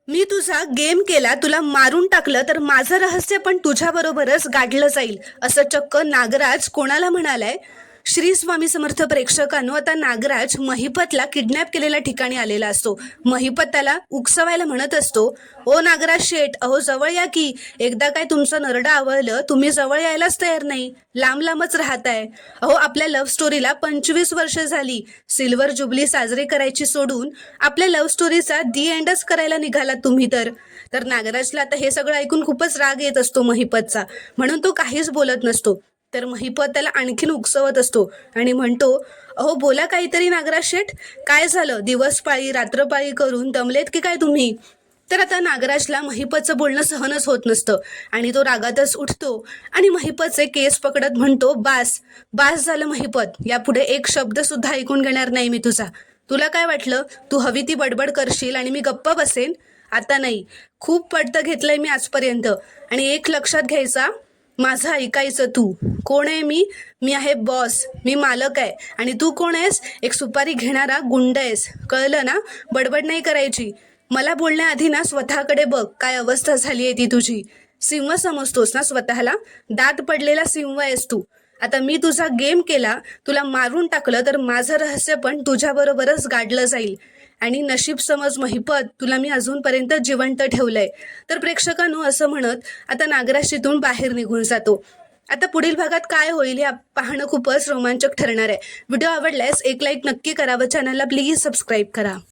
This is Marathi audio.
मी तुझा गेम केला, तुला मारून टाकलं तर माझं रहस्य पण तुझ्याबरोबरच गाडलं जाईल, असं चक्क नागराज कोणाला म्हणालाय? श्री स्वामी समर्थ प्रेक्षकांनो, आता नागराज महिपतला किडनॅप केलेल्या ठिकाणी आलेला असतो. महिपत त्याला उकसवायला म्हणत असतो, ओ नागराज शेठ, अहो जवळ या की. एकदा काय तुमचं नरडं आवळलं, तुम्ही जवळ यायलाच तयार नाही, लांब लांबच राहताय. अहो आपल्या लव्ह स्टोरीला 25 वर्ष झाली. सिल्वर जुबली साजरी करायची सोडून आपल्या लव्ह स्टोरीचा दी एंडच करायला निघाला तुम्ही तर. तर नागराजला आता हे सगळं ऐकून खूपच राग येत असतो महिपतचा, म्हणून तो काहीच बोलत नसतो. तर महिपत त्याला आणखीन उकसवत असतो आणि म्हणतो, अहो बोला काहीतरी नागराज शेठ, काय झालं? दिवस पाळी रात्रपाळी करून दमलेत की काय तुम्ही? तर आता नागराजला महिपतचं बोलणं सहनच होत नसतं आणि तो रागातच उठतो आणि महिपतचे केस पकडत म्हणतो, बास बास झालं महिपत, यापुढे एक शब्द सुद्धा ऐकून घेणार नाही मी तुझा. तुला काय वाटलं तू हवी ती बडबड करशील आणि मी गप्प बसेन? आता नाही. खूप पडतं घेतलंय मी आजपर्यंत, आणि एक लक्षात घ्यायचा, माझं ऐकायचं तू. कोण आहे मी? मी आहे बॉस, मी मालक आहे. आणि तू कोण आहेस? एक सुपारी घेणारा गुंड आहेस, कळलं ना? बडबड नाही करायची. मला बोलण्याआधी ना स्वतःकडे बघ, काय अवस्था झाली आहे ती तुझी. सिंह समजतोस ना स्वतःला? दात पडलेला सिंह आहेस तू. आता मी तुझा गेम केला, तुला मारून टाकलं तर माझं रहस्य पण तुझ्याबरोबरच गाडलं जाईल. आणि नशीब समज महिपत, तुला मी अजूनपर्यंत जिवंत ठेवलंय. तर प्रेक्षकांनो, असं म्हणत आता नागराज तिथून बाहेर निघून जातो. आता पुढील भागात काय होईल हे पाहणं खूपच रोमांचक ठरणार आहे. व्हिडिओ आवडल्यास एक लाईक नक्की करा व चॅनलला प्लीज सबस्क्राईब करा.